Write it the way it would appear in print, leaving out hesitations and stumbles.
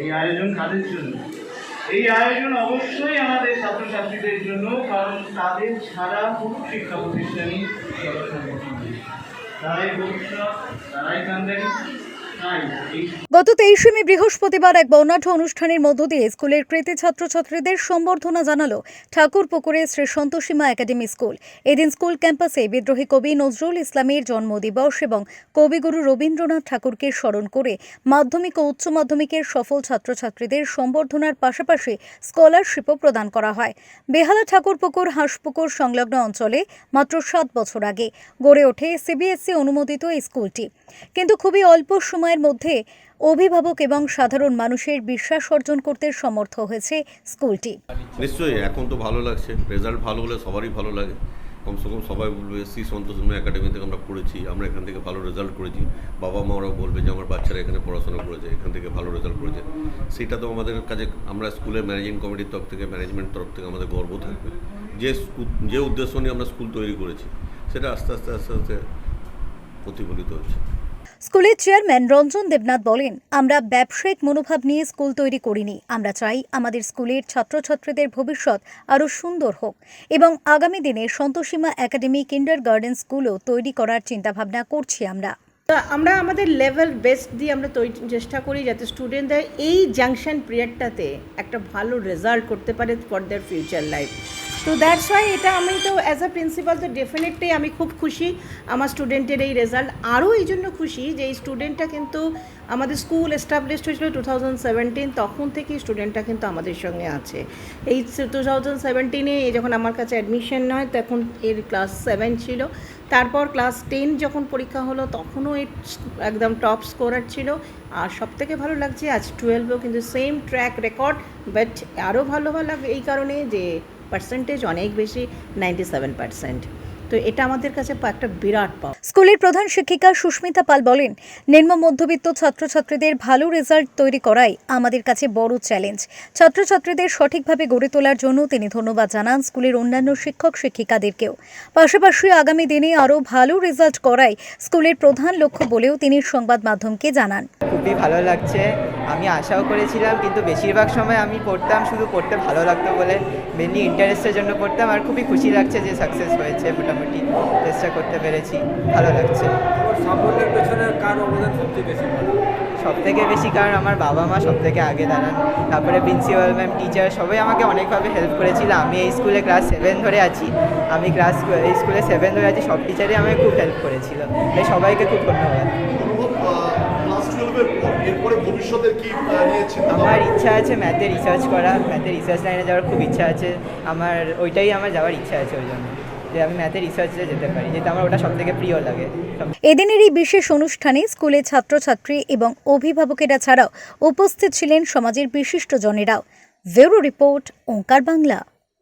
এই আয়োজন কাদের জন্য? এই আয়োজন অবশ্যই আমাদের ছাত্রছাত্রীদের জন্য, কারণ তাদের ছাড়া কোনো শিক্ষা প্রতিষ্ঠানই তারাই ভবিষ্যৎ, তারাই কান্দারি। গত 23শে মে বৃহস্পতিবার এক বর্ণাঢ্য অনুষ্ঠানের মধ্য দিয়ে স্কুলের কৃতী ছাত্রছাত্রীদের সম্বর্ধনা জানালো ঠাকুরপুকুরের শ্রী সন্তোষীমা একাডেমি স্কুল। এদিন স্কুল ক্যাম্পাসে বিদ্রোহী কবি নজরুল ইসলামের জন্মদিবস এবং কবিগুরু রবীন্দ্রনাথ ঠাকুরকে স্মরণ করে মাধ্যমিক ও উচ্চ মাধ্যমিকের সফল ছাত্রছাত্রীদের সম্বর্ধনার পাশাপাশি স্কলারশিপও প্রদান করা হয়। বেহালা ঠাকুরপুকুর হাঁসপুকুর সংলগ্ন অঞ্চলে মাত্র 7 বছর আগে গড়ে ওঠে সিবিএসই অনুমোদিত এই স্কুলটি, কিন্তু খুবই অল্প সময়ের মধ্যে অভিভাবক এবং সাধারণ মানুষের বিশ্বাস অর্জন করতে সমর্থ হয়েছে স্কুলটি। নিশ্চয়ই এখন তো ভালো লাগছে, রেজাল্ট ভালো হলে সবারই ভালো লাগে। কমসে কম সবাই বলবে শ্রী সন্তোষীমা একাডেমি থেকে আমরা পড়েছি, আমরা এখান থেকে ভালো রেজাল্ট করেছি। বাবা মারাও বলবে যে আমার বাচ্চারা এখানে পড়াশোনা করেছে, এখান থেকে ভালো রেজাল্ট করেছে। সেটা তো আমাদের কাছে, আমরা স্কুলের ম্যানেজিং কমিটির তরফ থেকে, ম্যানেজমেন্ট তরফ থেকে আমাদের গর্ব থাকবে যে উদ্দেশ্য নিয়ে আমরা স্কুল তৈরি করেছি সেটা আস্তে আস্তে প্রতিফলিত হচ্ছে। স্কুলের চেয়ারম্যান রঞ্জন দেবনাথ বলেন, আমরা ব্যবসায়িক মনোভাব নিয়ে স্কুল তৈরি করিনি। আমরা চাই আমাদের স্কুলের ছাত্রছাত্রীদের ভবিষ্যৎ আরও সুন্দর হোক এবং আগামী দিনে সন্তোষীমা একাডেমি কিন্ডারগার্টেন স্কুলও তৈরি করার চিন্তাভাবনা করছি। আমরা আমাদের লেভেল বেস্ট দিয়ে আমরা চেষ্টা করি যাতে স্টুডেন্টরা এই জাংশন পিরিয়ডটাতে একটা ভালো রেজাল্ট করতে পারে ফর দেয়ার ফিউচার লাইফ। তো দ্যাটস ওয়াই এটা আমি তো অ্যাজ আ প্রিন্সিপাল তো ডেফিনেটলি আমি খুব খুশি আমার স্টুডেন্টের এই রেজাল্ট। আরও এই জন্য খুশি যে এই স্টুডেন্টটা কিন্তু আমাদের স্কুল এস্টাবলিশড হয়েছিল 2017, তখন থেকেই স্টুডেন্টটা কিন্তু আমাদের সঙ্গে আছে। এই 2017-এ যখন আমার কাছে অ্যাডমিশন হয় তখন এর ক্লাস 7 ছিল। তারপর ক্লাস 10 যখন পরীক্ষা হলো তখনও একদম টপ স্কোরার ছিল। আর সবথেকে ভালো লাগছে আজ 12এও কিন্তু সেম ট্র্যাক রেকর্ড, বাট আরও ভালো লাগবে এই কারণে যে পার্সেন্টেজ অনেক বেশি, 97%। তো এটা আমাদের কাছে একটা বিরাট পাওয়া। স্কুলের প্রধান শিক্ষিকা সুস্মিতা পাল বলেন, নিম্ন মধ্যবিত্ত ছাত্রছাত্রীদের ভালো রেজাল্ট তৈরি করাই আমাদের কাছে বড় চ্যালেঞ্জ। ছাত্রছাত্রীদের সঠিকভাবে গড়ে তোলার জন্য তিনি ধন্যবাদ জানান স্কুলের অন্যান্য শিক্ষক শিক্ষিকাদেরকেও। পাশাপাশি আগামী দিনে আরও ভালো রেজাল্ট করাই স্কুলের প্রধান লক্ষ্য বলেও তিনি সংবাদ মাধ্যমকে জানান। খুবই ভালো লাগছে, আমি আশাও করেছিলাম, কিন্তু বেশিরভাগ সময় আমি পড়তাম শুধু পড়তে ভালো লাগতো বলে, মেনলি ইন্টারেস্টের জন্য পড়তাম। আর খুবই খুশি লাগছে যে সাকসেস হয়েছে, মোটামুটি চেষ্টা করতে পেরেছি, ভালো লাগছে। সাফল্যের পেছনে কার অবদান সব থেকে বেশি? কারণ আমার বাবা মা সব থেকে আগে দাঁড়ান, তারপরে প্রিন্সিপাল ম্যাম, টিচার সবাই আমাকে অনেকভাবে হেল্প করেছিল। আমি এই স্কুলে ক্লাস 7 ধরে আছি, এই স্কুলে 7 ধরে আছি, সব টিচারই আমাকে খুব হেল্প করেছিল, তাই সবাইকে খুব ধন্যবাদ। আমার ইচ্ছা আছে ম্যাথে রিসার্চ করা, ম্যাথে রিসার্চ লাইনে যাওয়ার খুব ইচ্ছা আছে আমার, ওইটাই আমার যাওয়ার ইচ্ছা আছে, ওই জন্য যে আমি ম্যাথে রিসার্চে যেতে পারি, যেটা আমার ওটা সবথেকে প্রিয় লাগে। এদিনের এই বিশেষ অনুষ্ঠানে স্কুলের ছাত্রছাত্রী এবং অভিভাবকেরা ছাড়াও উপস্থিত ছিলেন সমাজের বিশিষ্টজনেরাও। ব্যুরো রিপোর্ট, ওঙ্কার বাংলা।